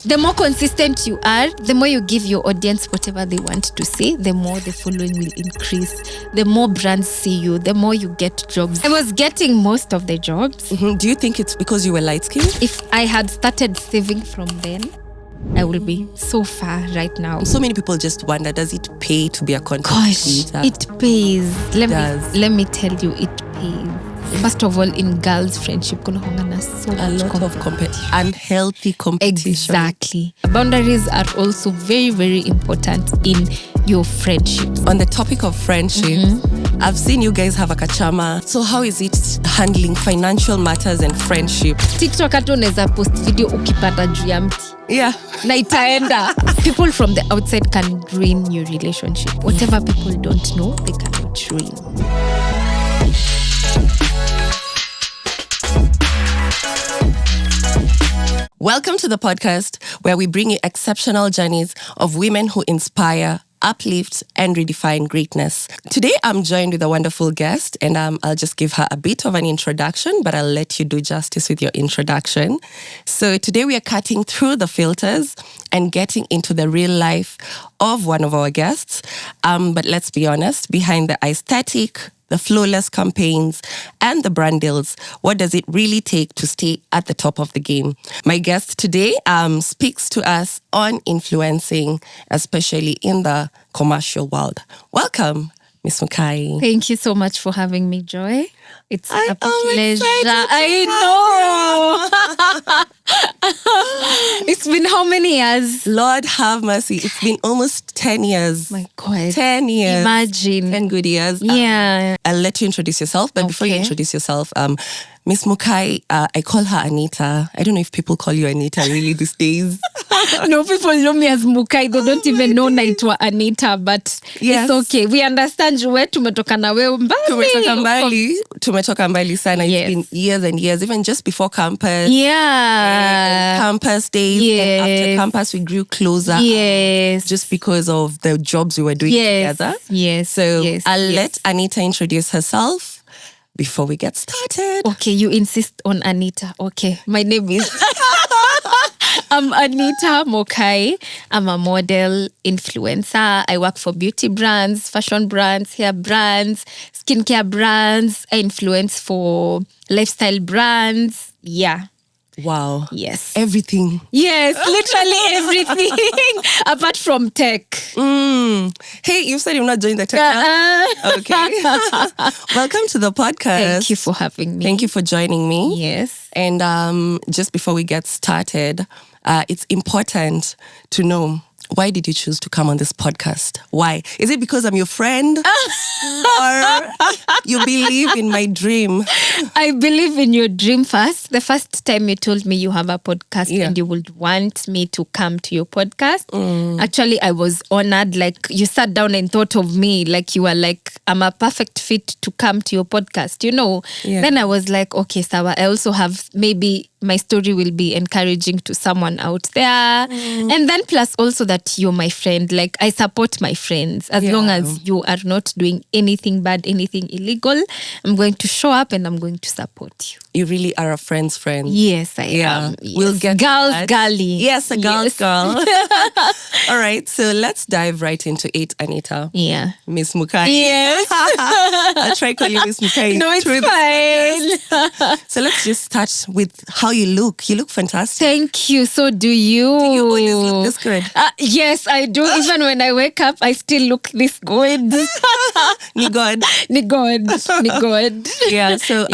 The more consistent you are, the more you give your audience whatever they want to see, the more the following will increase. The more brands see you, the more you get jobs. I was getting most of the jobs. Mm-hmm. Do you think it's because you were light-skinned? If I had started saving from then, I will be so far right now. So many people just wonder, does it pay to be a content creator? It pays. Let me tell you, it pays. First of all, in girls' friendship, so a lot of unhealthy competition. Exactly. Boundaries are also very, very important in your friendships. On the topic of friendship, I've seen you guys have a Chama. So how is it handling financial matters and friendship? TikTok hata unaweza post video ukipata juu ya mti. Yeah. Na itaenda. People from the outside can ruin your relationship. Whatever people don't know, they cannot ruin. Welcome to the podcast where we bring you exceptional journeys of women who inspire, uplift, and redefine greatness. Today, I'm joined with a wonderful guest, and I'll just give her a bit of an introduction, but I'll let you do justice with your introduction. So today, we are cutting through the filters and getting into the real life of one of our guests. But let's be honest, behind the aesthetic, the flawless campaigns, and the brand deals, what does it really take to stay at the top of the game? My guest today speaks to us on influencing, especially in the commercial world. Welcome, Miss Mukai. Thank you so much for having me, Joy. It's a pleasure. I know. It's been how many years? Lord have mercy. It's been almost 10 years. My God. 10 years. Imagine. 10 good years. Yeah. I'll let you introduce yourself. But before you introduce yourself, Miss Mukai, I call her Anita. I don't know if people call you Anita really these days. No, people know me as Mukai. They don't even know naitwa Anita, but it's okay. We understand you. Tumetoka na wewe mbali. Tumetoka mbali sana. It's been years and years, even just before campus. Yeah. Campus days. Yes. And after campus, we grew closer. Yes. Just because of the jobs we were doing together. Yes. So I'll let Anita introduce herself before we get started. Okay, you insist on Anita. Okay, my name is... I'm Anita Mukai. I'm a model, influencer. I work for beauty brands, fashion brands, hair brands, skincare brands. I influence for lifestyle brands. Yeah. Wow. Yes. Everything. Yes, literally everything apart from tech. Hey, you said you're not doing the tech. Okay. Welcome to the podcast. Thank you for having me. Thank you for joining me. Yes. And just before we get started, it's important to know, why did you choose to come on this podcast? Why? Is it because I'm your friend? Or you believe in my dream? I believe in your dream first. The first time you told me you have a podcast and you would want me to come to your podcast. Actually, I was honored. Like, you sat down and thought of me. Like, you were like, I'm a perfect fit to come to your podcast, you know? Yeah. Then I was like, okay, Sawa, I also have maybe my story will be encouraging to someone out there. And then plus also that you're my friend. Like, I support my friends. As long as you are not doing anything bad, anything illegal, I'm going to show up and I'm going to support you. You really are a friend's friend. Yes, I am. Yes. We'll get girls that. girly. Yes, a girl's girl. All right, so let's dive right into it, Anita. Yeah. Miss Mukai. Yes. I'll try calling you Miss Mukai. No, it's fine. So let's just start with how you look. You look fantastic. Thank you. So do you. Do you always look this good? Yes, I do. Even when I wake up, I still look this good. Ni God. Ni God. Ni God. Yeah, so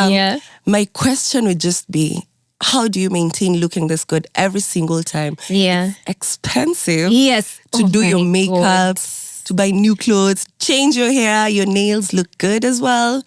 my question would just be, how do you maintain looking this good every single time? Yeah. It's expensive. Yes. To do your makeup, God. to buy new clothes, change your hair, your nails look good as well.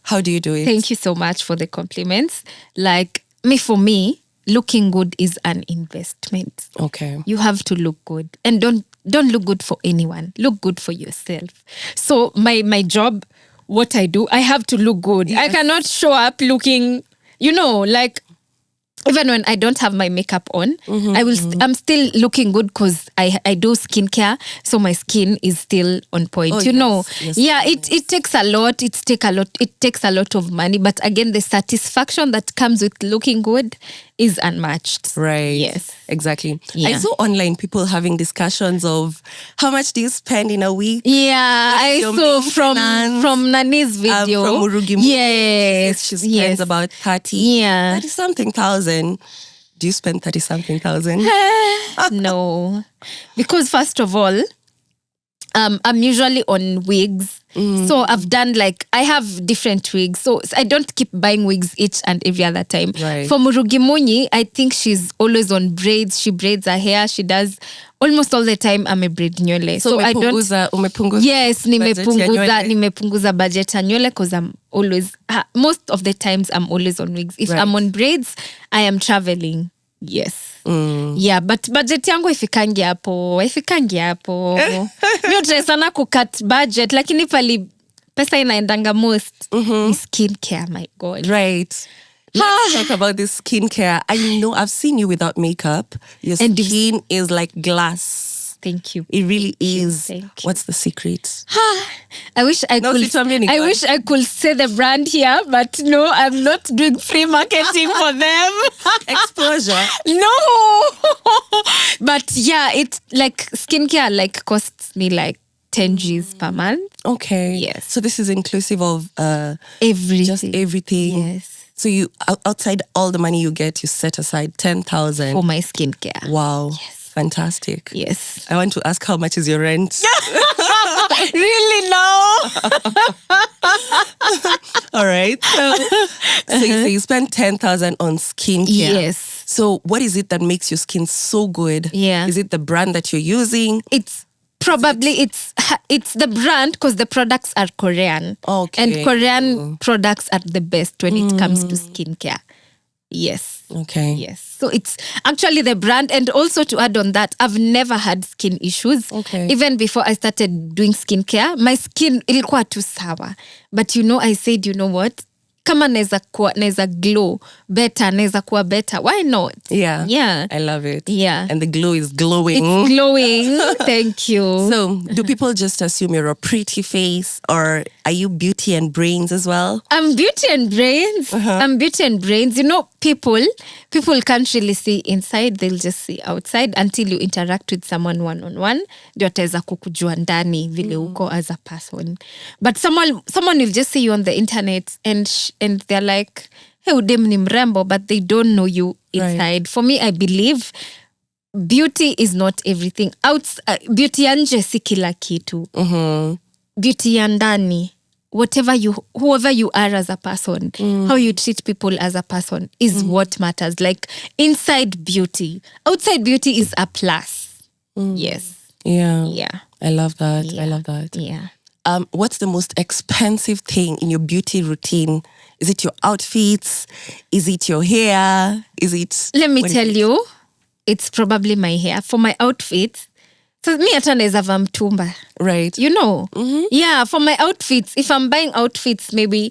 How do you do it? Thank you so much for the compliments. Like, for me, looking good is an investment. Okay. You have to look good. And don't look good for anyone. Look good for yourself. So my job, what I do, I have to look good. Yes. I cannot show up looking, like, even when I don't have my makeup on, I'm still looking good because I do skincare, so my skin is still on point. Yes, it takes a lot. It takes a lot of money, but again, the satisfaction that comes with looking good is unmatched. Right. Yes. Exactly. Yeah. I saw online people having discussions of how much do you spend in a week? Yeah, I your saw maintenance? from Nani's video. From Murugi. Yes. She spends about 30 something thousand. Do you spend 30 something thousand? No. Because first of all, I'm usually on wigs. So I've done I have different wigs. So I don't keep buying wigs each and every other time. Right. For Murugi Munyi, I think she's always on braids. She braids her hair. She does almost all the time I'm a braid nywele. So I don't. umepunguza Yes, nimepunguza budget ya nywele because I'm always most of the times I'm always on wigs. If I'm on braids, I am traveling. Yes. Yeah, but budget yangu ifikangi hapo. Mi utrai sana kucut budget, lakini pali pesa inaendanga most ni skincare, my God. Right. Let's talk about this skincare. I know I've seen you without makeup. Your skin is like glass. Thank you. It really is. Thank you. What's the secret? I wish I could say the brand here, but no, I'm not doing free marketing for them. Exposure. No. But yeah, it's skincare costs me 10 G's per month. Okay. Yes. So this is inclusive of everything. Just everything. Yes. So you outside all the money you get, you set aside 10,000 for my skincare. Wow. Yes. Fantastic. Yes. I want to ask, how much is your rent? Really? No. All right. So you spend 10,000 on skincare. Yes. So what is it that makes your skin so good? Yeah. Is it the brand that you're using? It's probably it's the brand because the products are Korean. Okay. And Korean products are the best when it comes to skincare. Yes. Okay. Yes. So it's actually the brand. And also to add on that, I've never had skin issues. Okay. Even before I started doing skincare, my skin ilikuwa tu sawa. But I said, you know what? Kama naeza glow better, naeza kuwa better. Why not? Yeah. Yeah. I love it. Yeah. And the glow is glowing. It's glowing. Thank you. So do people just assume you're a pretty face, or are you beauty and brains as well? I'm beauty and brains. I'm beauty and brains. People can't really see inside. They'll just see outside until you interact with someone one-on-one. Ndio ataweza kukujua ndani vile uko as a person. But someone will just see you on the internet and they're like, hey, udem ni mrembo, but they don't know you inside. Right. For me, I believe beauty is not everything. Beauty ya nje si kila kitu. Beauty ya ndani, whoever you are as a person, how you treat people as a person is what matters. Like inside beauty, outside beauty is a plus. Yes. Yeah. Yeah. I love that. Yeah. I love that. Yeah. What's the most expensive thing in your beauty routine? Is it your outfits? Is it your hair? Let me tell you, it's probably my hair. For my outfits, so me hata naeza vaa mtumba. Right. Yeah, for my outfits, if I'm buying outfits, maybe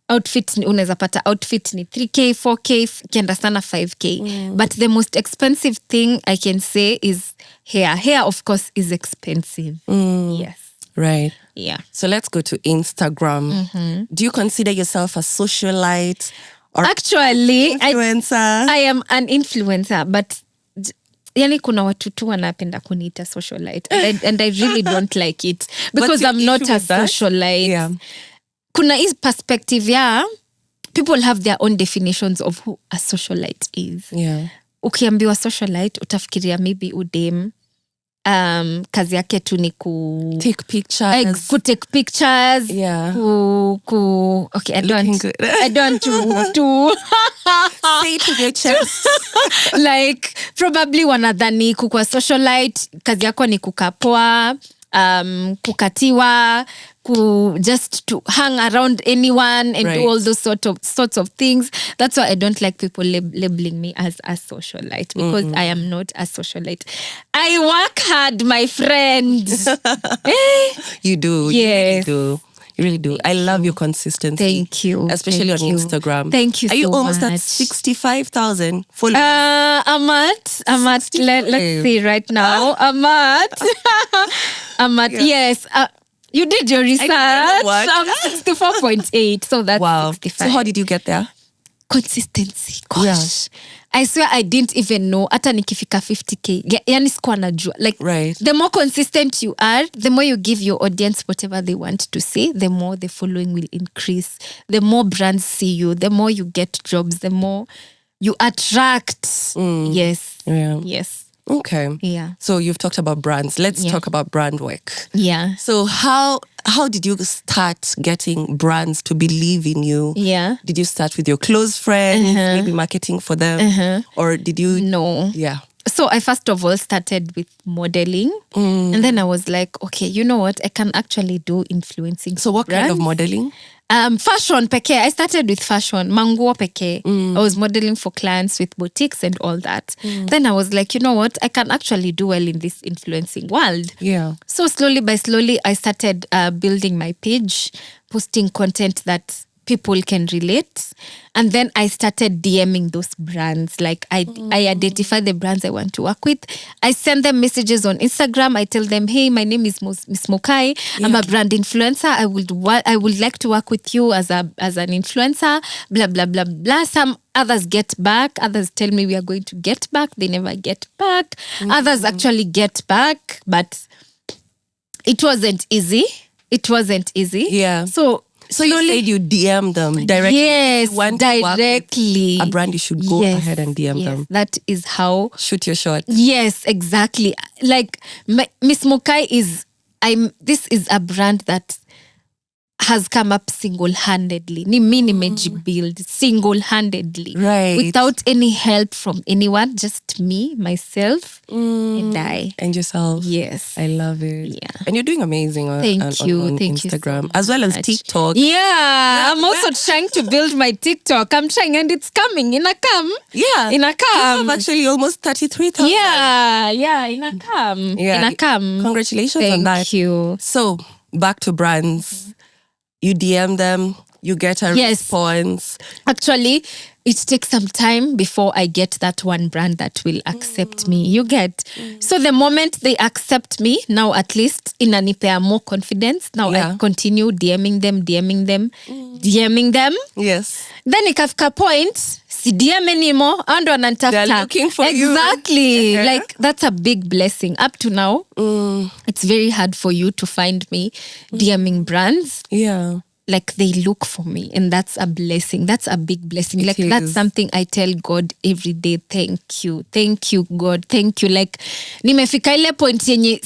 unaweza pata outfit ni 3K, 4K, kienda sana 5K. But the most expensive thing I can say is hair. Hair, of course, is expensive. Yes. Right. Yeah. So let's go to Instagram. Do you consider yourself a socialite or actually influencer? I am an influencer, but yani kuna watu tu wanapenda kuniita socialite and I really don't like it because I'm not a socialite. Yeah. Kuna his perspective, people have their own definitions of who a socialite is. Yeah. Ukiambiwa socialite utafikiria maybe udem kazi yake tu ni take pictures. Take pictures. Yeah. Okay, I don't to say to your chest. Like probably wanadhani kukua socialite kazi yako ni kukapoa, kukatiwa, just to hang around anyone and do all those sorts of things. That's why I don't like people labeling me as a socialite, because I am not a socialite. I work hard, my friend. You do. Yes. You really do. I love your consistency. Thank you. Especially on Instagram. Thank you so much. Are you almost at 65,000 followers? I'm at let's see right now. I'm at yes. You did your research. I'm 64.8, so that's wow. 65. So how did you get there? consistency. Gosh. I swear I didn't even know hata nikifika 50k. Yani sikuwa najua. Like the more consistent you are, the more you give your audience whatever they want to say, the more the following will increase. The more brands see you, the more you get jobs, the more you attract. Yes. Yeah. Yes. Okay. Yeah. So you've talked about brands. Let's talk about brand work. Yeah. So how did you start getting brands to believe in you? Yeah. Did you start with your close friends, maybe marketing for them? Or did you? No. Yeah. So I first of all started with modeling. And then I was like, okay, you know what? I can actually do influencing. So what kind of modeling? Fashion peke. I started with fashion. Manguo peke. I was modeling for clients with boutiques and all that. Then I was like, you know what? I can actually do well in this influencing world. Yeah. So slowly by slowly, I started building my page, posting content that people can relate. And then I started DMing those brands. Like I identify the brands I want to work with. I send them messages on Instagram. I tell them, hey, my name is Miss Mukai. I'm a brand influencer. I would like to work with you as an influencer. Blah, blah, blah, blah. Some others get back. Others tell me we are going to get back. They never get back. Others actually get back. But it wasn't easy. Yeah. So you said you DM them directly. Yes, directly. A brand, you should go ahead and DM them. That is how. Shoot your shot. Yes, exactly. Like Miss Mukai this is a brand that has come up single-handedly. Ni mini magic build single-handedly. Right. Without any help from anyone, just me, myself, and I. And yourself. Yes. I love it. Yeah. And you're doing amazing on Instagram, you so as well as much. TikTok. Yeah. I'm also trying to build my TikTok. I'm trying and it's coming. Inakam. Yeah. Inakam. You have actually almost 33,000. Yeah. Inakam. Yeah. Inakam. Congratulations on that. Thank you. So, back to brands. You DM them, you get a response. Actually, it takes some time before I get that one brand that will accept me. You get. So the moment they accept me, now at least inanipea more confidence. Now I continue DMing them. Yes. Then ikafika point, si DM anymore, ando anantafuta. They're looking for you. Exactly. Like that's a big blessing. Up to now, it's very hard for you to find me DMing brands. Yeah. Like they look for me, and that's a blessing. That's a big blessing. Like that's something I tell God every day. Thank you God, thank you. Like nimefika ile point yenye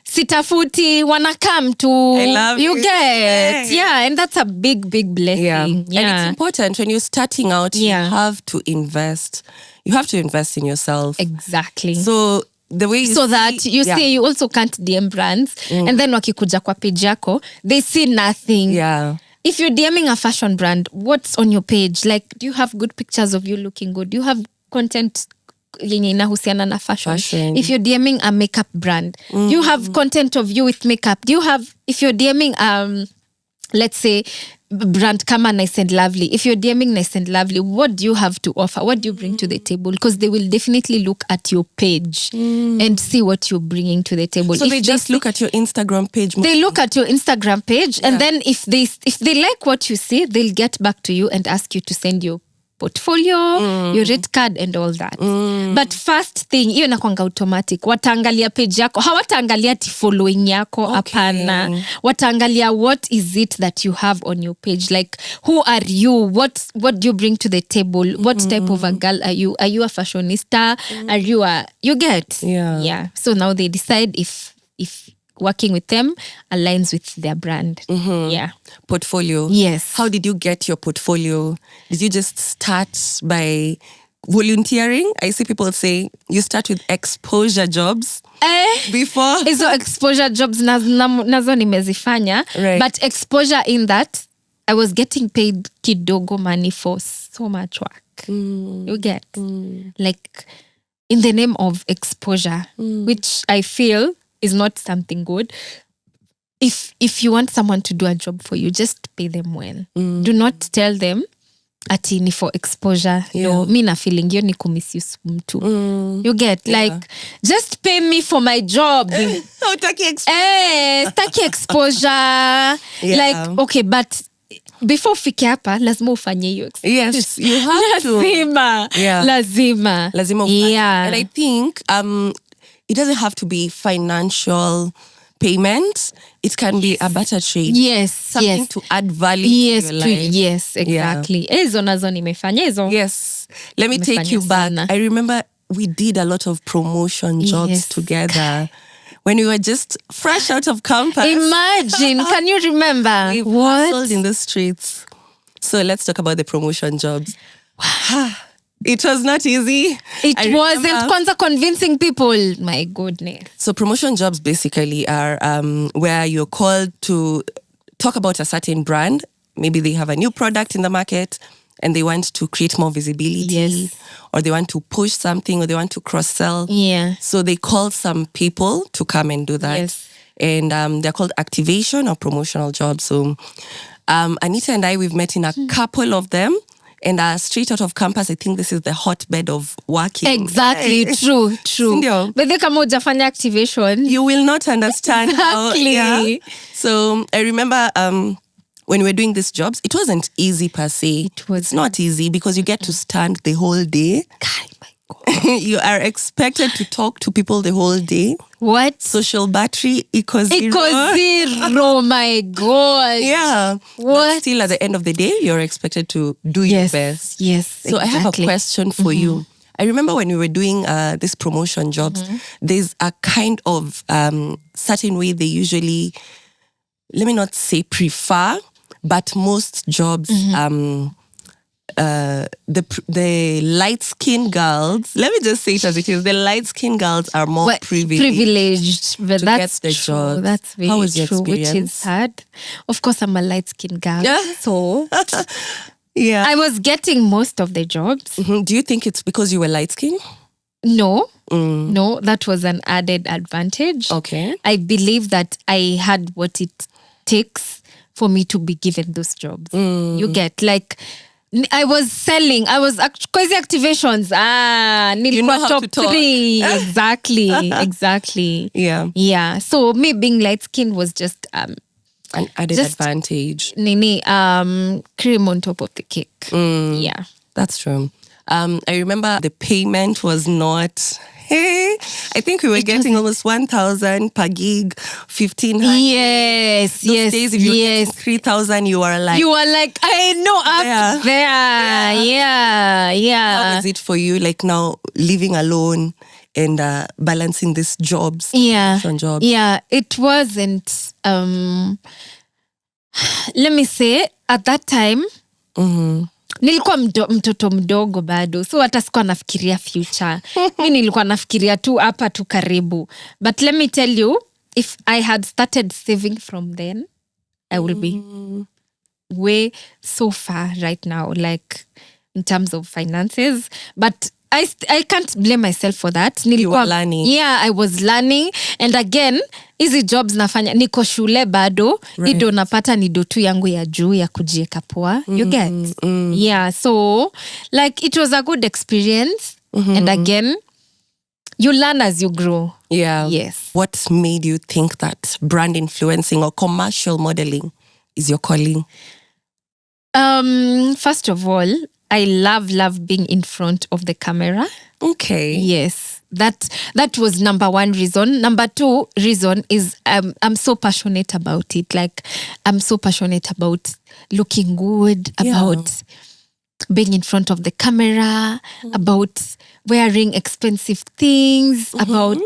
sitafuti wanna come to. I love you get yeah, and that's a big blessing. Yeah. And it's important when you're starting out. You have to invest. You have to invest in yourself. Exactly. So the way you see you also can't DM brands and then wakikuja kwa page yako they see nothing. Yeah. If you're DMing a fashion brand, what's on your page? Like, do you have good pictures of you looking good? Do you have content yenye inahusiana na fashion? If you're DMing a makeup brand, do you have content of you with makeup? Do you have, if you're DMing let's say brand Chama Nice and Lovely, if you're DMing Nice and Lovely, what do you have to offer? What do you bring to the table? Because they will definitely look at your page and see what you're bringing to the table. So they just look at your Instagram page. They look at your Instagram page and then if they like what you see, they'll get back to you and ask you to send your portfolio, your rate card and all that. But first thing, hiyo inakwanga automatic. Wataangalia page yako. Hawataangalia ati following yako. Hapana. Wataangalia what is it that you have on your page. Like, who are you? What do you bring to the table? What type of a girl are you? Are you a fashionista? Are you you get? Yeah. So now they decide if working with them aligns with their brand. Yeah. Portfolio. Yes. How did you get your portfolio? Did you just start by volunteering? I see people say you start with exposure jobs before. Hizo exposure jobs nazo nimezifanya. Right. But exposure in that, I was getting paid kidogo money for so much work. You get? Like, in the name of exposure, which I feel is not something good. If you want someone to do a job for you, just pay them well. Do not tell them ati ni for exposure. No, mi na feeling yo ni kumisuse mtu. You get? Like, just pay me for my job. Staki exposure. Like, okay, but before ufike hapa lazima ufanye hiyo Yes, you have to. lazima lazima yeah. And I think it doesn't have to be financial payment. It can be a better trade. Yes, something to add value to your life. Yes, exactly. Hizo nazo nimefanya hizo. Yes. Let me take you back. I remember we did a lot of promotion jobs together when we were just fresh out of campus. Imagine, can you remember? We hustled in the streets. So let's talk about the promotion jobs. It was not easy. It wasn't kwanza convincing people. My goodness. So promotion jobs basically are where you're called to talk about a certain brand. Maybe they have a new product in the market and they want to create more visibility. Yes. Or they want to push something or they want to cross-sell. Yeah. So they call some people to come and do that. Yes. And they're called activation or promotional jobs. So Anita and I, we've met in a couple of them. And straight out of campus, I think this is the hotbed of working. Exactly, true. But the kama hujafanya activation, you will not understand. Exactly. So I remember when we were doing these jobs, it wasn't easy per se. It's not easy because you get to stand the whole day. You are expected to talk to people the whole day. What? Social battery equals zero. My God. Yeah. What? But still, at the end of the day, you're expected to do your best. Yes. So I have a question for you. I remember when we were doing these promotion jobs, there's a kind of certain way they usually, let me not say prefer, but most jobs, the light-skinned girls, let me just say it as it is, the light-skinned girls are more privileged, but that's get the true. job. That's very How was your true, experience? which is sad. Of course, I'm a light-skinned girl, so yeah, I was getting most of the jobs. Do you think it's because you were light-skinned? No, that was an added advantage. Okay. I believe that I had what it takes for me to be given those jobs. You get, like, I was selling. I was crazy activations. Nilikuwa top 3. Exactly. Yeah. So me being light skinned was just an added advantage. Cream on top of the cake. Yeah, that's true. I remember the payment was not. I think we were getting almost 1,000 per gig, 1,500. Yes. Days, if you were getting 3,000, you were like, I know, up there. Yeah. How was it for you, like now living alone and balancing these jobs? Yeah, it wasn't. Let me say, at that time, nilikuwa mtoto mdogo bado, so hata sikuwa nafikiria future. Mi nilikuwa nafikiria tu hapa tu karibu. But let me tell you, if I had started saving from then, I will be way so far right now, like in terms of finances. But I can't blame myself for that. You were learning. Yeah, I was learning. And again, hizi jobs nafanya, niko shule bado, ido napata ni do tu yangu ya juu ya kujieka poa. You get? Yeah, so like it was a good experience. And again, you learn as you grow. Yeah. Yes. What made you think that brand influencing or commercial modeling is your calling? First of all, I love being in front of the camera. Okay. Yes. That was number one reason. Number two reason is I'm so passionate about it. Like, I'm so passionate about looking good, about being in front of the camera, about wearing expensive things, about,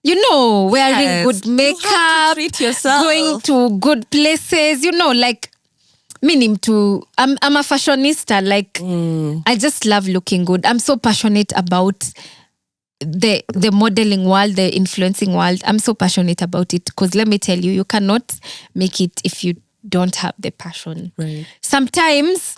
wearing good makeup, treat yourself, going to good places, like, I'm a fashionista. Like, I just love looking good. I'm so passionate about the modeling world, the influencing world. I'm so passionate about it because let me tell you, you cannot make it if you don't have the passion. Right. Sometimes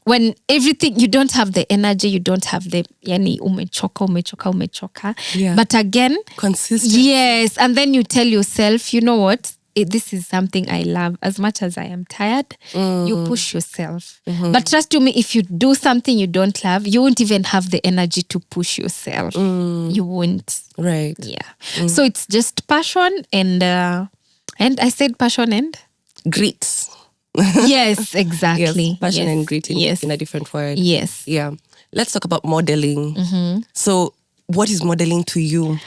when everything, you don't have the energy, you don't have the umechoka. Yeah. But again, consistent. Yes. And then you tell yourself, you know what? This is something I love. As much as I am tired, you push yourself. But trust me, if you do something you don't love, you won't even have the energy to push yourself. You won't. Right. Yeah. So it's just passion and I said passion and grit. Yes, exactly. Yes, passion Yes. and grit in a different word. Yes. Yeah. Let's talk about modeling. So, what is modeling to you?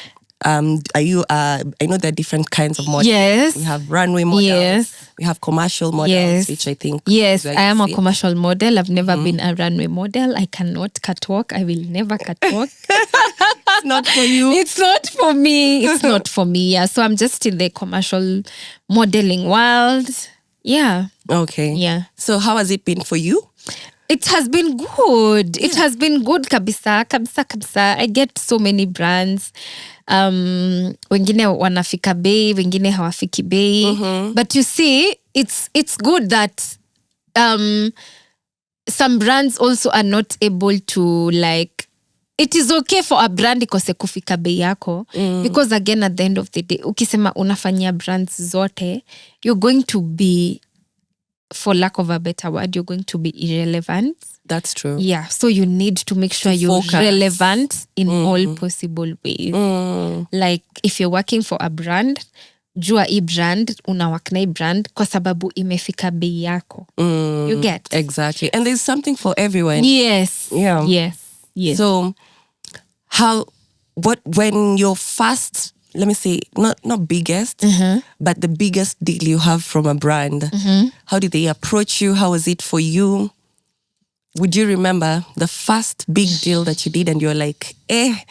Are you? I know there are different kinds of models. Yes. We have runway models. Yes. We have commercial models, Yes. which I think. Yes, is I am a it. commercial model. I've never been a runway model. I cannot catwalk. I will never catwalk. It's not for you. It's not for me. It's not for me. Yeah. So I'm just in the commercial modeling world. Yeah. Okay. Yeah. So how has it been for you? It has been good. It has been good kabisa, kabisa, kabisa. I get so many brands. Wengine wanafika bei, wengine hawafiki bei. But you see, it's good that some brands also are not able to like, it is okay for a brand ikose kufika bei yako because again at the end of the day ukisema unafanyia brands zote, you're going to be, for lack of a better word, you're going to be irrelevant. That's true. Yeah, so you need to make sure you're focus. relevant in all possible ways. Like if you're working for a brand, jua hii brand, unawak na hii brand kwa sababu imefika bei yako. You get? Exactly. And there's something for everyone. Yes. Yeah. Yes. Yes. So when your first, let me say, not biggest, but the biggest deal you have from a brand, how did they approach you? How was it for you? Would you remember the first big deal that you did and you're like, a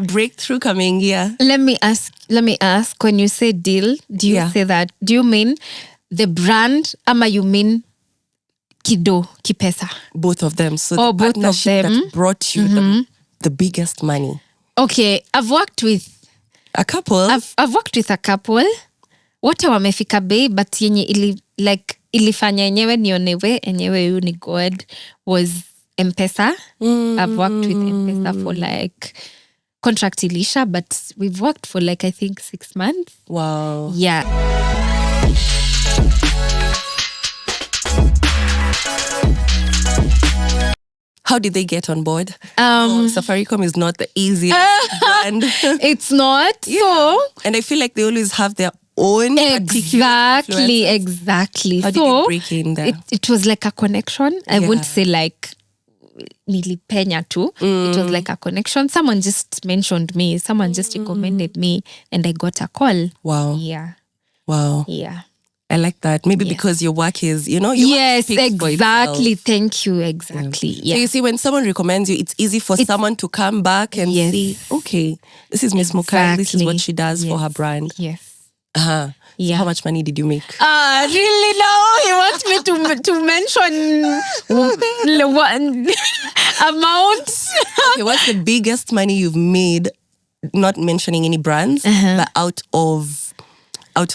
breakthrough coming here? Let me ask, when you say deal, do you say that, do you mean the brand ama you mean kipesa? Both of them. So the both of partnership them. that brought you the biggest money. Okay, I've worked with a couple. I've worked with a couple. Wote wamefika bei, but yenye ilifanya yenyewe nionewe enyewe yu ni God was M-Pesa. I've worked with M-Pesa for like, contract ilisha, but we've worked for like I think 6 months. Wow. Yeah. How did they get on board? Safaricom is not the easiest brand. It's not. Yeah. So, and I feel like they always have their own exactly. How did you break in there? It was like a connection. I wouldn't say like nilipenya too. It was like a connection. Someone just mentioned me. Someone just recommended me, and I got a call. Wow. Yeah. Wow. Yeah. I like that. Maybe because your work is, yes, exactly. Thank you. Exactly. Yeah. So you see, when someone recommends you, it's easy for someone to come back and see, okay, this is Miss Mukai. This is what she does for her brand. Yes. Uh-huh. Yeah. So how much money did you make? Really now? You want me to mention one amount? Okay, what's the biggest money you've made, not mentioning any brands, but out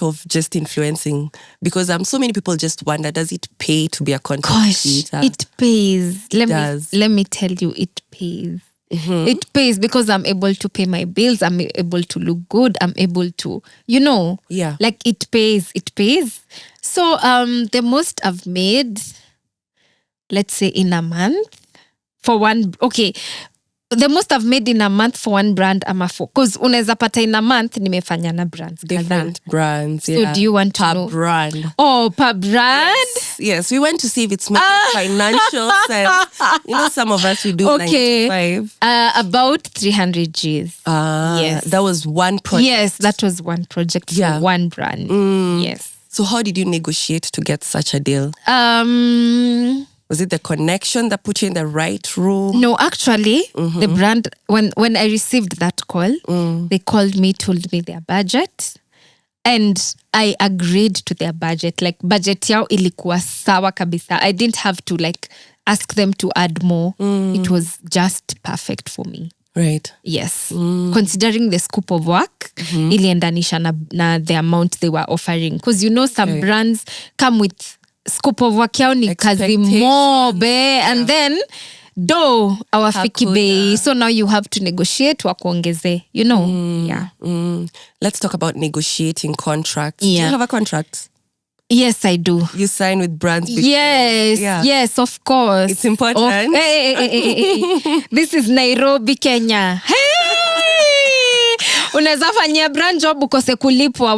of just influencing? Because so many people just wonder, does it pay to be a content creator? It pays. Let me tell you, it pays. It pays because I'm able to pay my bills. I'm able to look good. I'm able to, like it pays. It pays. So the most I've made, let's say in a month, for one, okay, the most I've made in a month for one brand ama for, because unaweza pata in a month nimefanya na brands different brands. So do you want to know? Per brand. Oh, per brand? Yes, we want to see if it's making financial sense. Some of us we do 95. About 300 Gs. Yes. That was one project. Yes, that was one project for one brand. Yes. So how did you negotiate to get such a deal? Was it the connection that put you in the right room? No, actually, the brand, when I received that call, they called me, told me their budget, and I agreed to their budget. Like, budget yao ilikuwa sawa kabisa. I didn't have to like ask them to add more. It was just perfect for me. Right. Yes. Considering the scope of work, iliendanisha na the amount they were offering. Because some brands come with scope of work yao ni kazi mobe, and then awafiki bei, so now you have to negotiate wakuongeze, yeah. Let's talk about negotiating contracts. Do you have a contract? Yes, I do. You sign with brands before? Yes, of course. It's important. Hey. This is Nairobi, Kenya. Hey! unaweza fanyia brand job ukose kulipwa,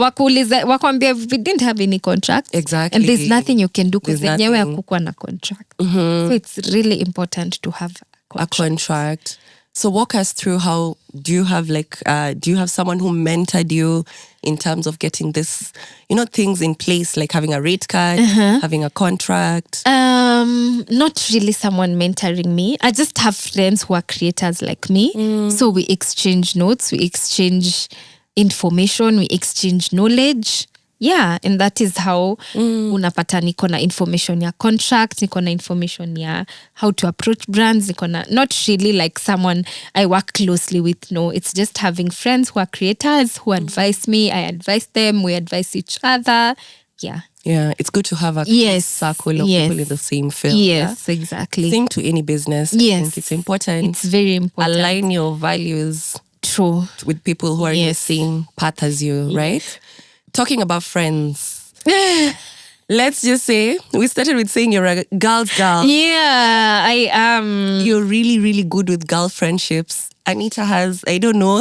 wakwambia we didn't have any contract. Exactly. And there's nothing you can do because yenyewe hakukuwa na contract. So it's really important to have a contract. So walk us through how do you have someone who mentored you in terms of getting this, things in place, like having a rate card, having a contract? Not really someone mentoring me. I just have friends who are creators like me. So we exchange notes, we exchange information, we exchange knowledge. Yeah, and that is how unapata niko na information ya contract, niko na information ya how to approach brands, niko na not really like someone I work closely with. No, it's just having friends who are creators who advise me, I advise them, we advise each other. Yeah. Yeah, it's good to have a circle of people in the same field. Yes, exactly. Same to any business. Yes. I think it's important. It's very important. Align your values with people who are in the same path as you, right? Talking about friends, let's just say, we started with saying you're a girl's girl. Yeah, I am. You're really, really good with girl friendships. Anita has, I don't know.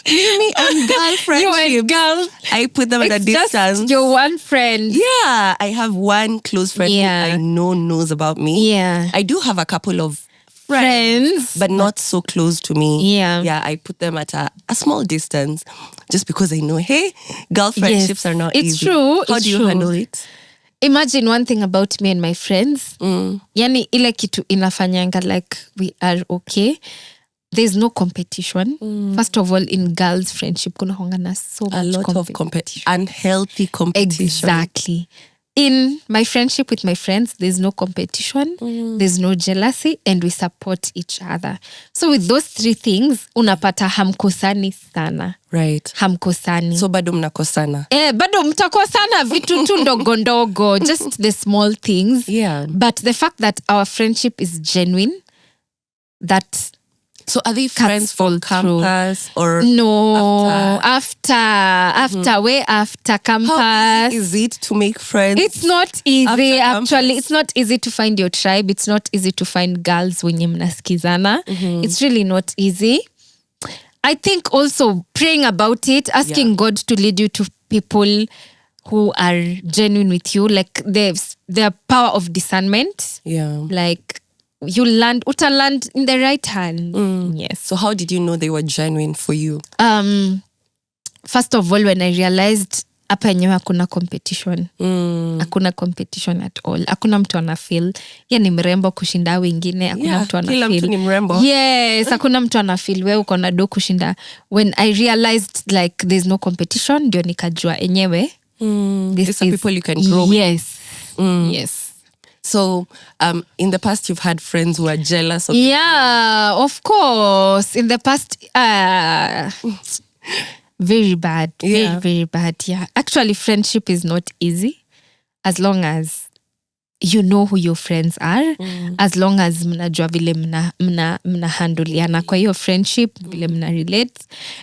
Me and girl friendships. You and girl. I put them at a distance. Just your one friend. Yeah, I have one close friend who I know knows about me. Yeah. I do have a couple of friends, but not so close to me. Yeah, I put them at a small distance just because I know, hey, girl friendships are not easy. It's true. How do you handle it? Imagine one thing about me and my friends. Yani ile kitu inafanyanga like we are okay. There's no competition. First of all, in girls' friendship, kuna hongana so much of unhealthy competition. Exactly. In my friendship with my friends, there's no competition, there's no jealousy, and we support each other. So with those three things, unapata hamkosani sana. Right. Hamkosani. So bado mnakosana. Bado mtakosana vitu tu ndogo ndogo, just the small things. Yeah. But the fact that our friendship is genuine, that... So are they friends from campus or no after way after campus? How easy is it to make friends? It's not easy actually. It's not easy to find your tribe. It's not easy to find girls wenye mnasikizana. It's really not easy. I think also praying about it, asking God to lead you to people who are genuine with you, like their power of discernment. Yeah. Like uta land in the right hand. Yes. So how did you know they were genuine for you? First of all, when I realized hapa yenyewe hakuna competition. Hakuna competition at all. Hakuna mtu anafeel yeye ni mrembo kushinda wengine. Hakuna mtu anafeel. Kila mtu ni mrembo. Yes, hakuna mtu anafeel wewe uko na do kushinda. When I realized like there's no competition, ndio nikajua enyewe. These are people you can grow with. Yes. Yes. So, in the past, you've had friends who are jealous of you? Yeah, of course. In the past, very bad. Very, very bad. Yeah. Actually, friendship is not easy as long as you know who your friends are, as long as mnajua vile mna handleiana kwa hiyo friendship, vile mna relate,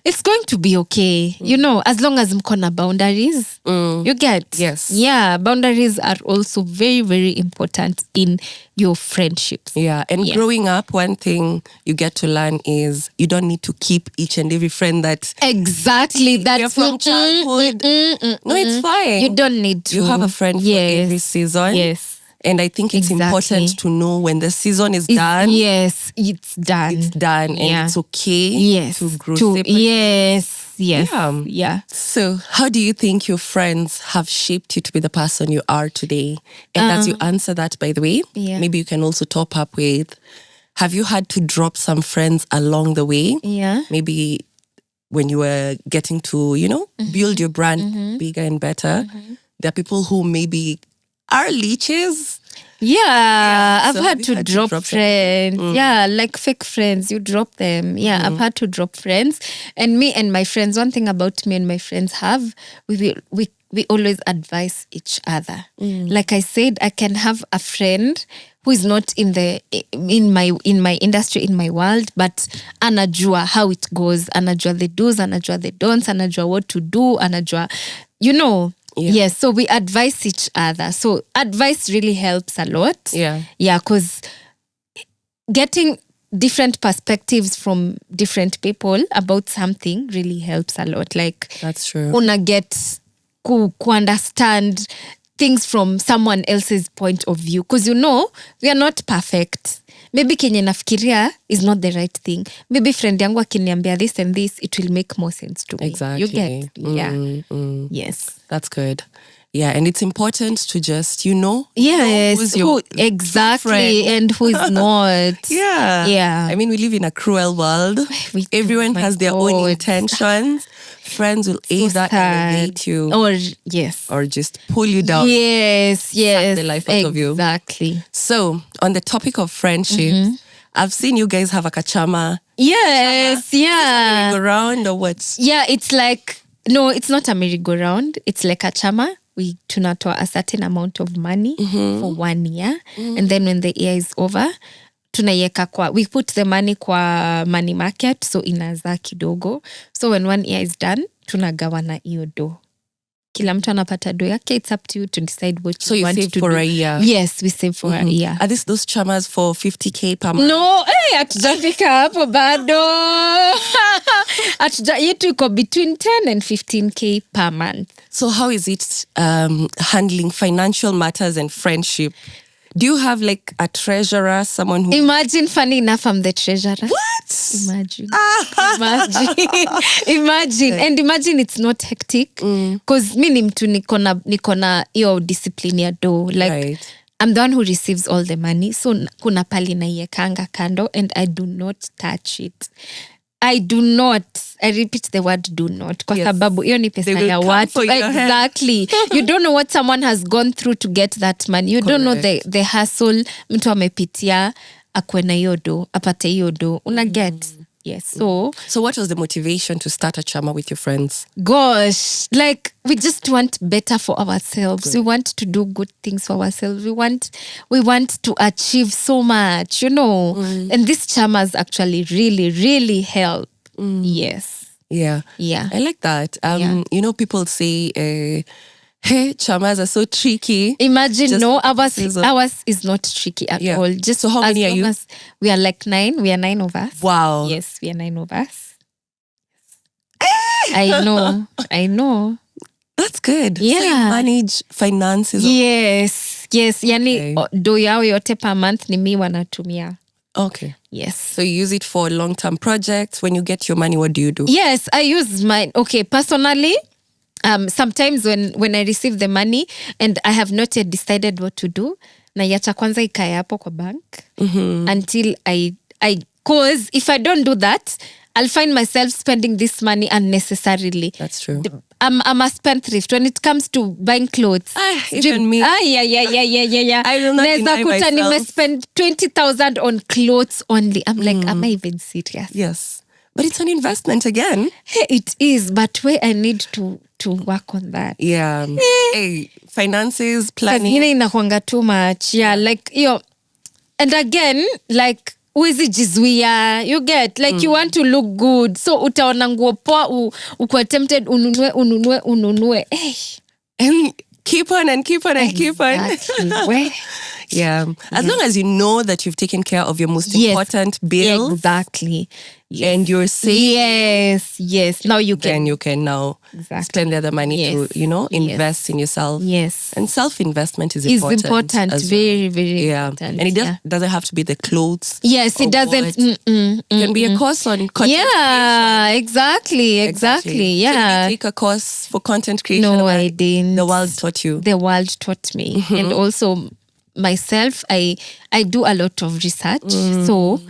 it's going to be okay. You know, as long as mko na boundaries, you get. Yes. Yeah, boundaries are also very, very important in your friendships. Yeah, and growing up, one thing you get to learn is you don't need to keep each and every friend that... Exactly. That's from childhood. No, it's fine. You don't need to. You have a friend for every season. Yes. And I think it's important to know when the season is done. Yes, it's done. It's done and it's okay to grow separately. Yes. Yeah. So how do you think your friends have shaped you to be the person you are today? And as you answer that, by the way, maybe you can also top up with, have you had to drop some friends along the way? Yeah. Maybe when you were getting to, build your brand bigger and better. There are people who maybe are leeches. Yeah, I've so had to drop friends. Yeah, like fake friends, you drop them. Yeah, I've had to drop friends. And me and my friends, one thing about me and my friends have, we always advise each other. Like I said, I can have a friend who is not in my industry, in my world, but anajua how it goes, anajua the do's, anajua the don'ts, anajua what to do, anajua, Yes, so we advise each other. So advice really helps a lot. Yeah, because getting different perspectives from different people about something really helps a lot. Like, that's true. Una get ku understand things from someone else's point of view, because we are not perfect. Maybe kenye nafikiria is not the right thing. Maybe friend yangu akiniambia this and this, it will make more sense to me. Exactly. You get? Yeah. Yes. That's good. Yeah, and it's important to just, yes, who's your exactly, friend. and who is not. Yeah. I mean, we live in a cruel world. Everyone has their own intentions. Friends will either elevate you or just pull you down. Yes. Suck the life out of you. Exactly. So, on the topic of friendships, I've seen you guys have a Chama. Yes, Chama. yeah. Merry-go-round or what? Yeah, it's like, no, it's not a merry-go-round. It's like a Chama. We tunatoa a certain amount of money for 1 year. And then when the year is over, we put the money kwa money market, so inazaa kidogo. So when 1 year is done, tunagawana hiyo do. Kila mtu anapata do yake. It's up to you to decide what so you want to do. So you save for a year? Yes, we save for a year. Are those chamas for 50K per month? No, hatujafika hapo bado. Yetu iko between 10 and 15K per month. So how is it handling financial matters and friendship? Do you have like a treasurer, someone who... Imagine, funny enough, I'm the treasurer. What? Imagine. Imagine. And imagine it's not hectic. Because mi ni mtu nikona iyo discipline ya do. Like, right. I'm the one who receives all the money. So kuna pali naiekanga kando and I do not touch it. I do not. I repeat the word do not. Kwa sababu hiyo ni pesa ya watu. Exactly. You don't know what someone has gone through to get that money. You don't know the hustle mtu amepitia akwe na hiyo do, apate hiyo do. Una get. Yes. So what was the motivation to start a Chama with your friends? Gosh, like we just want better for ourselves. Good. We want to do good things for ourselves. We want to achieve so much, And these Chamas actually really, really help. Yes. Yeah. I like that. People say, hey, Chamas are so tricky. Imagine, ours is not tricky at all. Just so how many are you? We are like 9. We are 9 of us. Wow. Yes, we are 9 of us. I know. That's good. Yeah. So you manage finances. Yes. Yani do yao yote per month ni mi wanatumia. Okay. Yes. So you use it for long-term projects. When you get your money, what do you do? Yes, I use mine. Okay, personally, sometimes when I receive the money and I have not yet decided what to do, naiacha kwanza ikae hapo kwa bank until I cause if I don't do that, I'll find myself spending this money unnecessarily. That's true. I'm a spendthrift when it comes to buying clothes. Even me. Yeah. I will not deny myself. Nime spend 20,000 on clothes only. I'm like, am I even serious? Yes. But it's an investment again. Hey, it is, but where I need to work on that. Yeah. Hey, finances, planning. Inakwanga too much. Yeah, like, and again, like, uwezi jizuia, you get, like you want to look good. So utaona nguo poa, uko tempted, ununue. Hey. And keep on. Yeah. As long as you know that you've taken care of your most important bills. Exactly. Yes. And you're safe. Yes. Now you can. Then you can now spend the other money to, invest in yourself. Yes. And self-investment is important. It's important. Very, very important. And it doesn't have to be the clothes. Yes, it doesn't. It can be a course on content creation. Yeah, exactly. Yeah. So did you take a course for content creation? No, I didn't. The world taught you. The world taught me. And also myself, I do a lot of research. So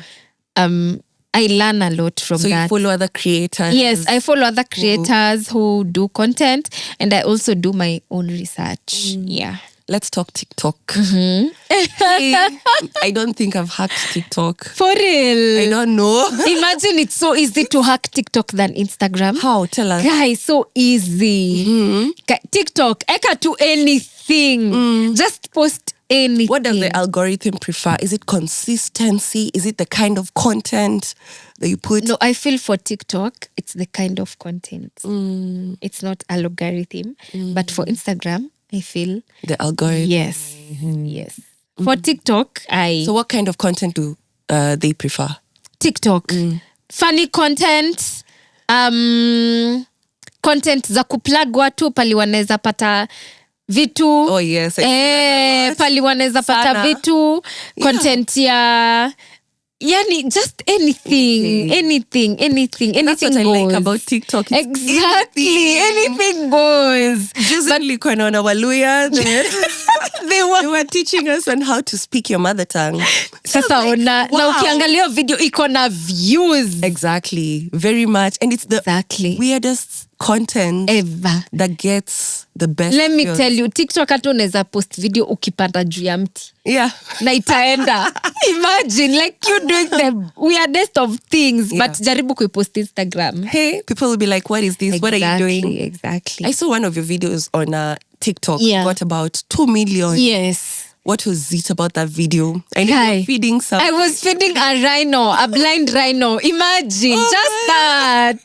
I learn a lot from that. So you follow other creators? Yes, I follow other creators who do content, and I also do my own research. Yeah. Let's talk TikTok. I don't think I've hacked TikTok. For real? I don't know. Imagine it's so easy to hack TikTok than Instagram. How? Tell us. Guys, so easy. TikTok, eka to anything. Just post anything. What does the algorithm prefer? Is it consistency? Is it the kind of content that you put? No, I feel for TikTok, it's the kind of content. It's not a logarithm. But for Instagram, I feel the algorithm. Yes. For TikTok, So what kind of content do they prefer? TikTok. Funny content, content za kuplug watu pali wanaweza pata vitu. Oh yes. Pali wanaweza pata vitu. Content ya yani just anything. That's what goes. I like about TikTok. Exactly. Anything goes. Just nilikuwa naona Waluya. They were teaching us on how to speak your mother tongue. Sasa ona, na ukiangalia video iko na views. Exactly. Very much. And it's the weirdest content ever that gets the best. Let me tell you, TikTok hata unaweza post video ukipanda juu ya mti. Yeah. Na itaenda. Imagine like you doing the weirdest of things, but jaribu kuipost Instagram. Hey, people will be like, what is this? What are you doing? Exactly. I saw one of your videos on TikTok. Got about 2 million. Yes. What was it about that video? I was feeding something. I was feeding a rhino, a blind rhino. Imagine, just that.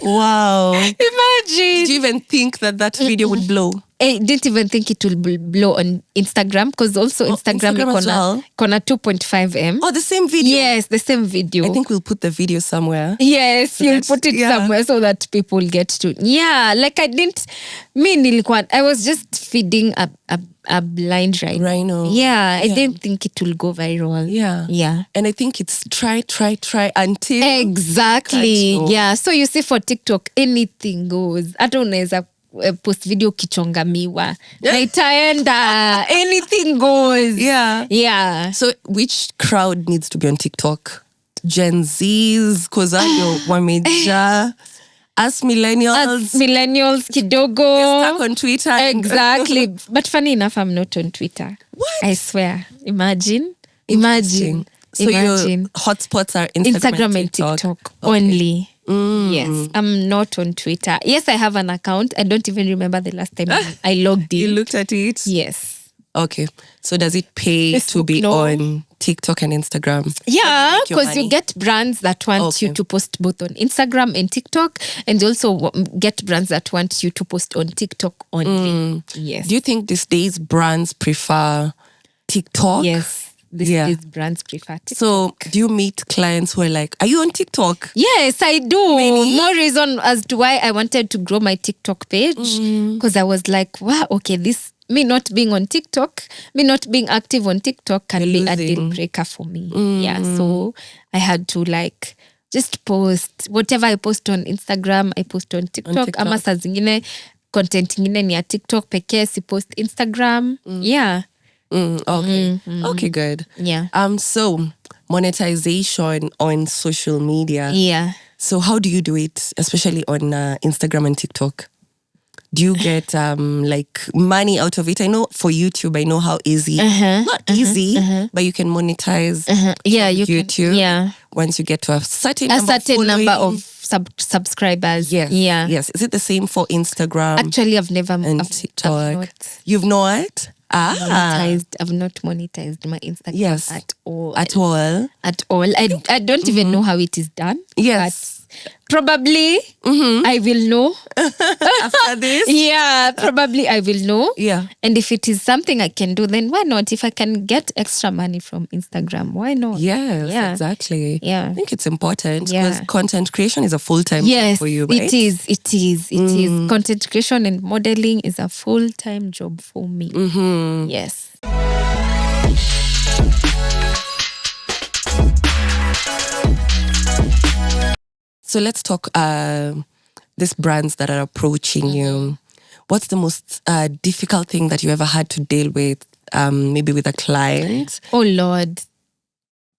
Wow. Imagine. Did you even think that video would blow? I didn't even think it will blow on Instagram, because also Instagram kona 2.5 M. Oh, the same video? Yes, the same video. I think we'll put the video somewhere. Yes, you'll put it somewhere so that people get to. Yeah, like I was just feeding a blind rhino. Yeah, I didn't think it will go viral. Yeah. And I think it's try until. Exactly. Yeah. So you see, for TikTok, anything goes. Hata unaweza post video kichonga miwa. Na itaenda. Anything goes. Yeah. So which crowd needs to be on TikTok? Gen Zs, because I'm wameja. Us millennials kidogo. We're stuck on Twitter. Exactly. But funny enough, I'm not on Twitter. What? I swear. Imagine. So your hotspots are Instagram and TikTok. Only. Yes. I'm not on Twitter. Yes, I have an account. I don't even remember the last time I logged in. You looked at it? Yes. Okay. So does it pay to be on TikTok and Instagram? Yeah, because you get brands that want you to post both on Instagram and TikTok, and you also get brands that want you to post on TikTok only. Yes. Do you think these days brands prefer TikTok? Yes. These brands prefer TikTok. So do you meet clients who are like, are you on TikTok? Yes, I do. Really? More reason as to why I wanted to grow my TikTok page, because I was like, wow, okay, me not being on TikTok, me not being active on TikTok can be a deal breaker for me. Yeah, so I had to like just post whatever I post on Instagram, I post on TikTok. Ama saa zingine content ingine ni ya TikTok pekee, si post Instagram. Yeah. Okay. Okay, good. Yeah. So monetization on social media. Yeah. So how do you do it, especially on Instagram and TikTok? Do you get like money out of it? I know for YouTube, I know how easy, not easy, but you can monetize. Yeah, YouTube. Yeah, once you get to a certain number of subscribers. Yes. Yeah. Yes. Is it the same for Instagram? Actually, I've never TikTok. You've not? I've not monetized my Instagram at all. At all. I don't even know how it is done. Yes. Probably I will know after this. Yeah, probably I will know. Yeah. And if it is something I can do, then why not? If I can get extra money from Instagram, why not? Yes, exactly. Yeah. I think it's important because content creation is a full-time job for you, right? It is. Content creation and modeling is a full-time job for me. Yes. So let's talk these brands that are approaching you. What's the most difficult thing that you ever had to deal with, maybe with a client? Oh, Lord.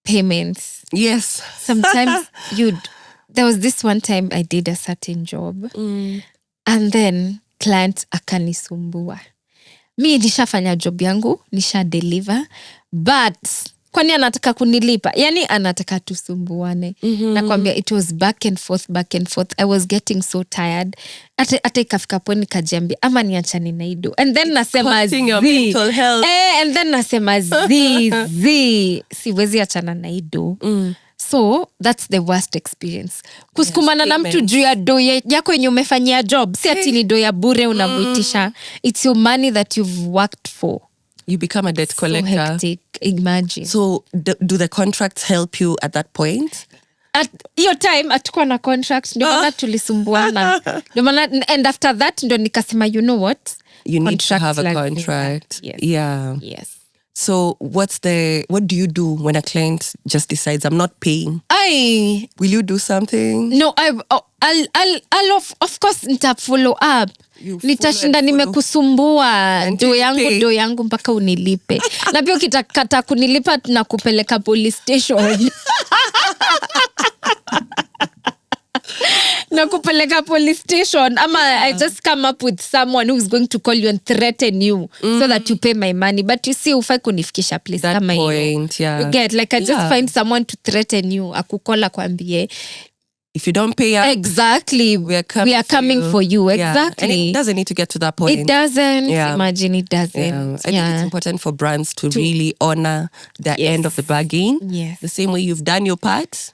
Payments. Yes. Sometimes there was this one time I did a certain job and then client akanisumbua. Mi nishafanya job yangu, nisha deliver, but kwani anataka kunilipa? Yani anataka tusumbuane. Nakwambia it was back and forth. I was getting so tired. Ata ikafika poni kajiambia ama niachane na ido. And then nasema mental health. And then nasema siwezi achana na ido. So that's the worst experience. Kusukumana na mtu juu ya do yako yenye umefanyia job. Si ati ni do ya bure unamuitisha. It's your money that you've worked for. You become a debt So collector. hectic. Imagine. So do the contracts help you at that point? At your time hatukuwa na contract, ndio maana tulisumbuana. Ndio maana, and after that ndio nikasema, you know what? You need to have a lazima. contract. Yes. Yeah. Yes. So what do you do when a client just decides, I'm not paying? Will you do something? No, I'll of course nita follow up. Nitashinda nimekusumbua do yangu mpaka unilipe. Na pia ukitakata kunilipa tunakupeleka police station. Nakupeleka police station. I just come up with someone who is going to call you and threaten you so that you pay my money. But you see, ufai kunifikisha place that kama point, hiyo. yeah. You get, like I just find someone to threaten you. Akukola kwambie, if you don't pay up, exactly, we are coming for you. Exactly. And it doesn't need to get to that point. It doesn't. Yeah. Imagine it doesn't. Yeah. I think it's important for brands to really honor the end of the bargain. Yes. The same way you've done your part,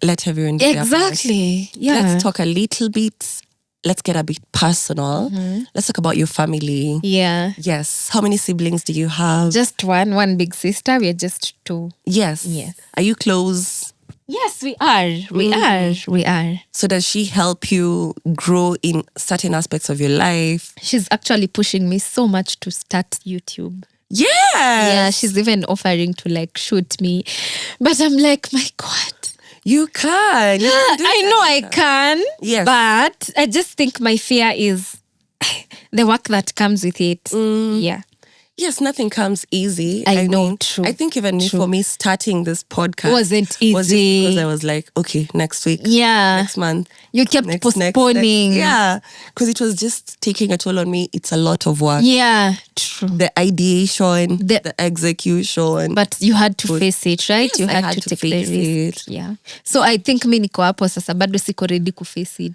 let everyone do their part. Exactly. Yeah. Let's talk a little bit. Let's get a bit personal. Let's talk about your family. Yeah. Yes. How many siblings do you have? Just one big sister. We are just two. Yes. Are you close? Yes, we are. We are. So does she help you grow in certain aspects of your life? She's actually pushing me so much to start YouTube. Yes. Yeah, she's even offering to like shoot me. But I'm like, my God. You can. You can do I know I can. Yes. But I just think my fear is the work that comes with it. Yeah. Yes, nothing comes easy. I know, true. I think even for me starting this podcast wasn't easy. Was just because I was like, okay, next week. Yeah. Next month. You kept postponing. Yeah. Because it was just taking a toll on me. It's a lot of work. Yeah, true. The ideation, the execution. But you had to face it, right? Yes, you had to take the risk. Yeah. So I think mi niko hapo sasa bado siko ready ku face it.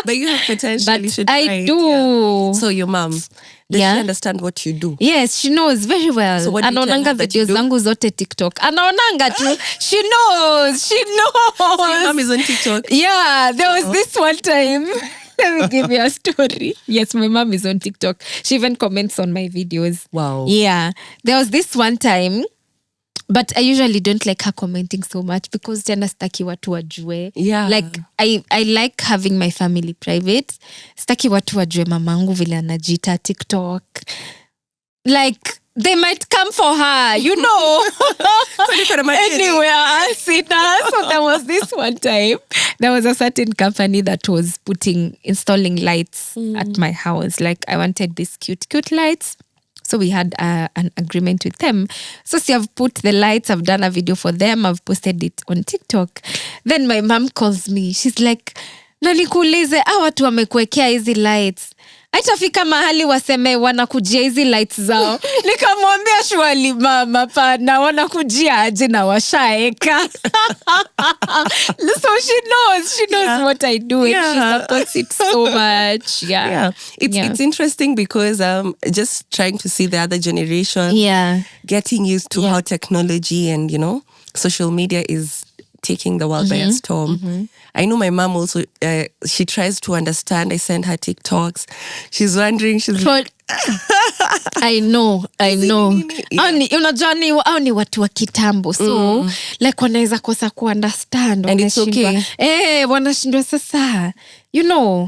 But you have potential. But you should I do. Yeah. So your mom, does she understand what you do? Yes, she knows very well. So what do you tell her that you videos do? zangu zote TikTok. Anaonanga tu. She knows. So your mom is on TikTok? Yeah, there was this one time. Let me give you a story. Yes, my mom is on TikTok. She even comments on my videos. Wow. Yeah. There was this one time. But I usually don't like her commenting so much because tena staki watu wajue. Yeah. Like I like having my family private. Staki watu wajue mamangu vile anajita TikTok. Like they might come for her, you know. Anywhere, Sita. So there was this one time. There was a certain company that was installing lights at my house. Like I wanted these cute lights. So we had an agreement with them. So see, I've put the lights, I've done a video for them, I've posted it on TikTok. Then my mom calls me. She's like, na nikuulize, watu wamekuwekea hizi lights. Haitafika mahali waseme wanakujia hizi lights zao. Nikamwambia shwali mama pana wanakujia aje na washaeka. So she knows what I do and she supports it so much. Yeah. It's interesting because just trying to see the other generation getting used to how technology and, social media is taking the world by a storm. I know my mom also, she tries to understand. I send her TikToks. She's wondering, I know. Unajua ni watu wa kitambo. So, like wanaweza kosa understand. And it's okay. Wanashindwa sasa.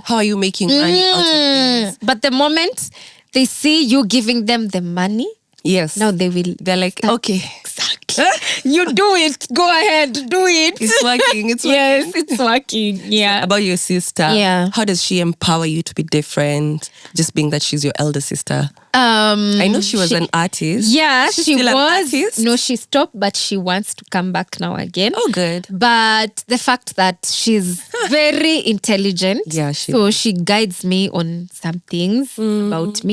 How are you making money out of this? But the moment they see you giving them the money, yes, now they're like, okay. Exactly. You do it. Go ahead. Do it. It's working. Yes, it's working. Yeah. About your sister. Yeah. How does she empower you to be different? Just being that she's your elder sister. I know she was an artist. Yeah, she's she still was. An artist? No, she stopped, but she wants to come back now again. Oh, good. But the fact that she's very intelligent. Yeah, so she guides me on some things about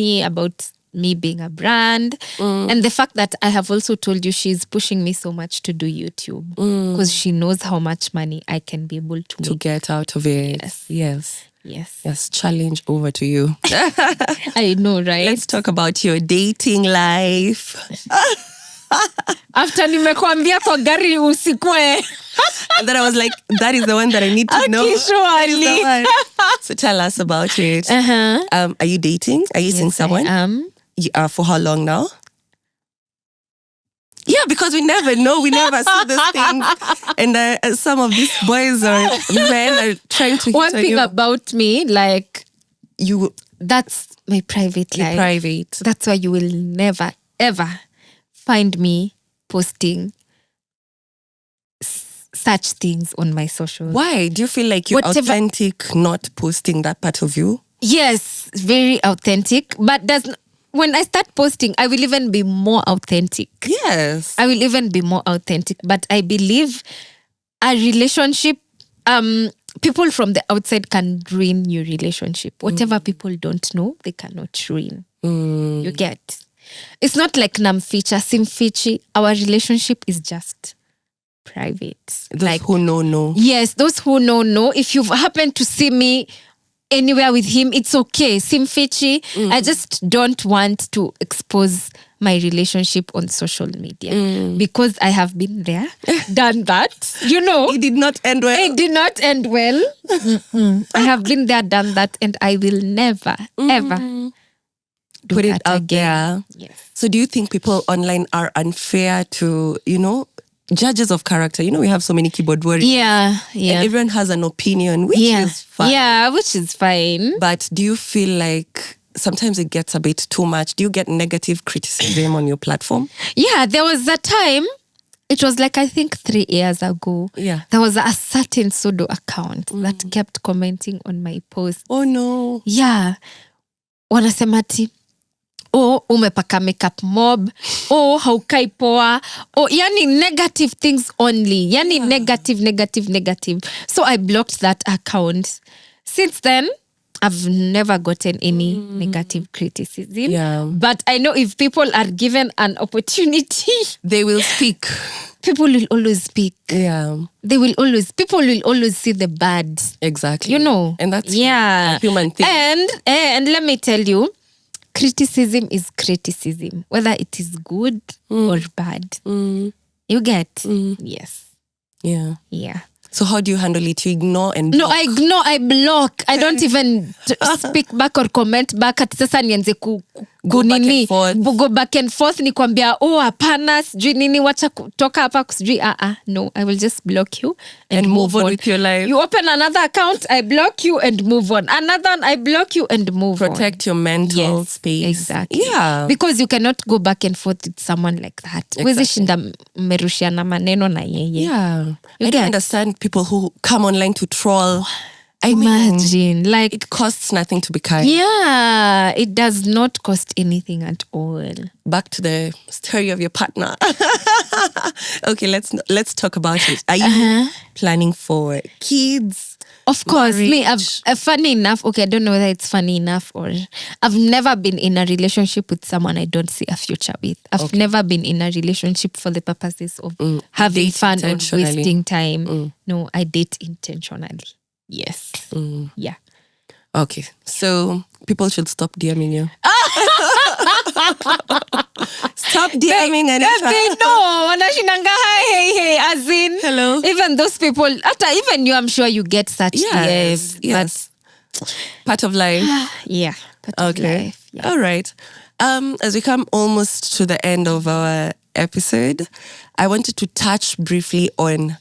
me being a brand. And the fact that I have also told you she's pushing me so much to do YouTube because she knows how much money I can be able to make. Get out of it. Yes. Challenge over to you. I know, right? Let's talk about your dating life. After nimekuambia kwa gari usikwe. And then I was like, that is the one that I need to know. Surely. So tell us about it. Uh-huh. Are you dating? Are you seeing someone? I am. For how long now? Yeah, because we never know. We never see these things. And some of these boys or men are trying to hit One on thing you. about me, like, that's my private life. Private. That's why you will never, ever find me posting such things on my social. Why? Do you feel like you're authentic not posting that part of you? Yes, very authentic. But when I start posting, I will even be more authentic. Yes. I will even be more authentic. But I believe a relationship, people from the outside can ruin your relationship. Whatever people don't know, they cannot ruin. You get? It's not like namficha, simfichi. Our relationship is just private. Those who know. Yes, those who know. If you've happened to see me anywhere with him, it's okay. Simfichi. I just don't want to expose my relationship on social media because I have been there, done that. You know, it did not end well. It did not end well. I have been there, done that, and I will never, ever put it out again. there. Yes. So do you think people online are unfair to, judges of character? We have so many keyboard warriors. Yeah. And everyone has an opinion, which is fine. Yeah, which is fine. But do you feel like sometimes it gets a bit too much? Do you get negative criticism on your platform? Yeah, there was a time, it was like I think 3 years ago. Yeah. There was a certain pseudo account that kept commenting on my posts. Oh no. Yeah. Wanasema ati, umepaka makeup mob. Haukai poa. Yani negative things only. Yani negative. So I blocked that account. Since then, I've never gotten any negative criticism. Yeah. But I know if people are given an opportunity, they will speak. People will always speak. Yeah. People will always see the bad. Exactly. And that's a human thing. And let me tell you, criticism is criticism, whether it is good or bad. You get? Yes. Yeah. So how do you handle it? You ignore and block? No, I ignore, I block. I don't even speak back or comment back. Ati sasa nianze go back and forth ni kuambia, hapana, sijui nini, wacha kutoka hapa sijui. No, I will just block you and move on with your life. You open another account, I block you and move on. Another one, I block you and move on. Protect your mental space. Exactly. Yeah. Because you cannot go back and forth with someone like that. Wezi shinda mmerushiana maneno na yeye. Yeah. I don't understand people who come online to troll. Imagine, like, it costs nothing to be kind. Yeah, it does not cost anything at all. Back to the story of your partner. Okay, let's talk about it. Are you planning for kids? Of course. Marriage? Funny enough, okay, I don't know whether it's funny enough or I've never been in a relationship with someone I don't see a future with. I've never been in a relationship for the purposes of having fun or wasting time. No, I date intentionally. Yes. Yeah. Okay. So people should stop DMing you. Stop DMing and they know. Wanashinanga, hey, as in. Hello. Even those people, even you, I'm sure you get such DMs. Yes. Part of life. Yeah. Part of life. Yeah. All right. As we come almost to the end of our episode, I wanted to touch briefly on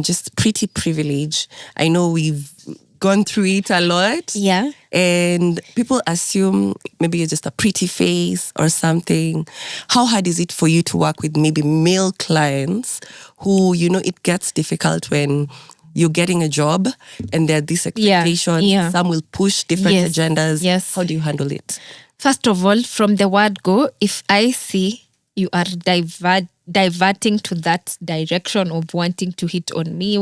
just pretty privilege. I know we've gone through it a lot. Yeah. And people assume maybe you're just a pretty face or something. How hard is it for you to work with maybe male clients who, it gets difficult when you're getting a job and there are these expectations. Yeah. Some will push different agendas. Yes. How do you handle it? First of all, from the word go, if I see you are diverting to that direction of wanting to hit on me,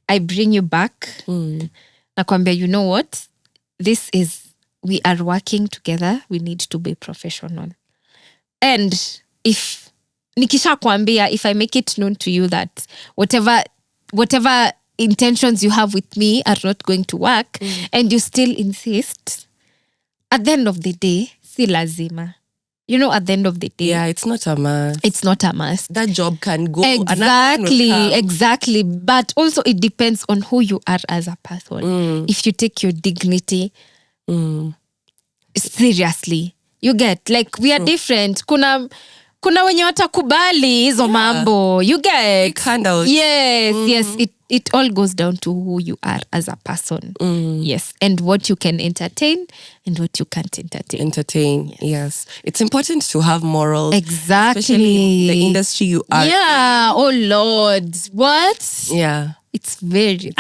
I bring you back. Nakwambia, you know what? We are working together. We need to be professional. And if nikisha kwambia, if I make it known to you that whatever intentions you have with me are not going to work, and you still insist, at the end of the day, si lazima. At the end of the day. Yeah, it's not a must. It's not a must. That job can go. Exactly. But also it depends on who you are as a person. If you take your dignity seriously, You get, like, we are different. Kuna wenye watakubali hizo mambo. You get. Kind of. Yes. It all goes down to who you are as a person. Yes. And what you can entertain and what you can't entertain. Yes. It's important to have morals. Exactly. Especially in the industry you are. Yeah. Oh, Lord. What? Yeah. It's very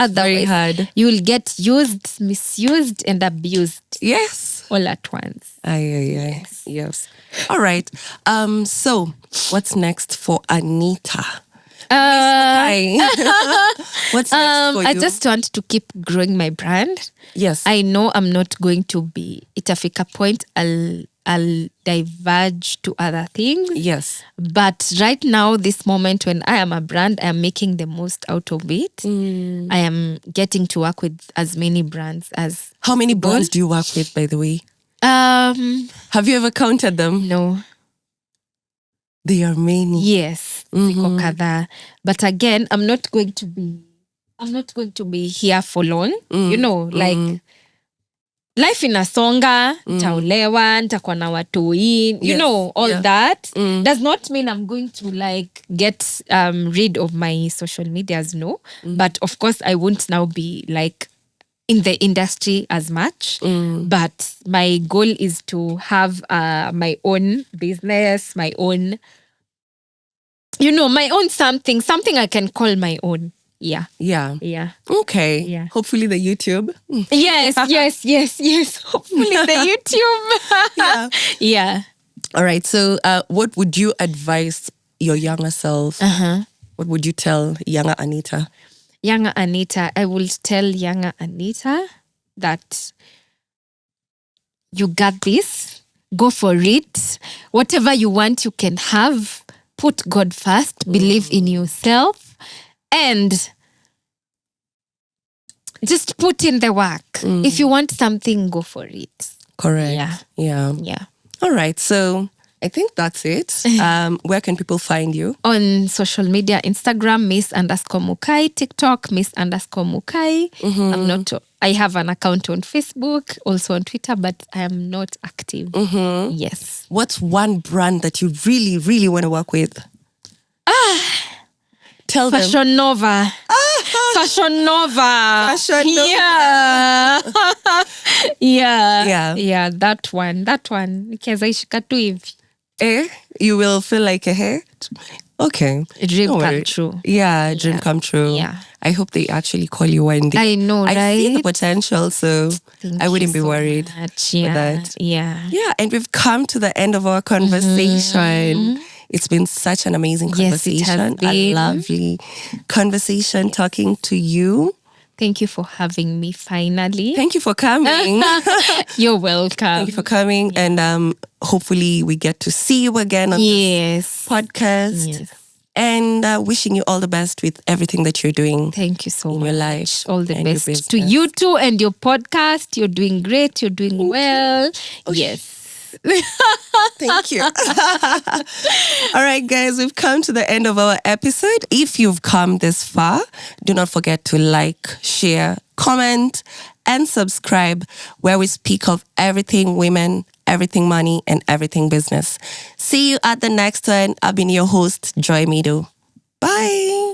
hard. You will get used, misused, and abused. Yes. All at once. Yes. All right. So what's next for Anita? What's next for you? I just want to keep growing my brand. Yes. I know I'm not going to be. Itafika point I'll diverge to other things. Yes. But right now, this moment when I am a brand, I am making the most out of it. I am getting to work with as many brands as. How many brands do you work with, by the way? Have you ever counted them? No. They are many. Yes. Ziko kadhaa. But again, I'm not going to be here for long. You know, like life inasonga, nitaolewa, nitakuwa na watoi, you know, all that. Does not mean I'm going to like get rid of my social medias, no. But of course, I won't now be like in the industry as much. But my goal is to have my own business, my own, you know, my own something I can call my own. Yeah. Okay. Yeah. Hopefully the YouTube. Yes. Hopefully the YouTube. Yeah. All right. So what would you advise your younger self? What would you tell younger Anita? Younger Anita, I will tell younger Anita that you got this. Go for it. Whatever you want, you can have. Put God first. Believe in yourself. And just put in the work. If you want something, go for it. Correct. Yeah. All right. So I think that's it. Where can people find you? On social media, Instagram, Miss_Mukai, TikTok, Miss_Mukai. I have an account on Facebook, also on Twitter, but I am not active. Yes. What's one brand that you really, really want to work with? Tell them. Fashion Nova. Fashion Nova. Yeah, that one. Nikiweza ishika tu hivi. You will feel like a hair? Okay. A dream come true. Yeah, dream come true. Yeah. I hope they actually call you one day. I know, right? I see the potential, so I wouldn't be so worried much. with that. Yeah, and we've come to the end of our conversation. It's been such an amazing conversation. Yes, it has been. A lovely conversation talking to you. Thank you for having me finally. Thank you for coming. You're welcome. Thank you for coming. And hopefully we get to see you again on this podcast. Yes. And wishing you all the best with everything that you're doing. Thank you so in much. Your life. All the best to you too and your podcast. You're doing great. You're doing well. Yes. Thank you. All right, guys, we've come to the end of our episode. If you've come this far, do not forget to like, share, comment, and subscribe, where we speak of everything women, everything money, and everything business. See you at the next one. I've been your host, Joy Mido. Bye.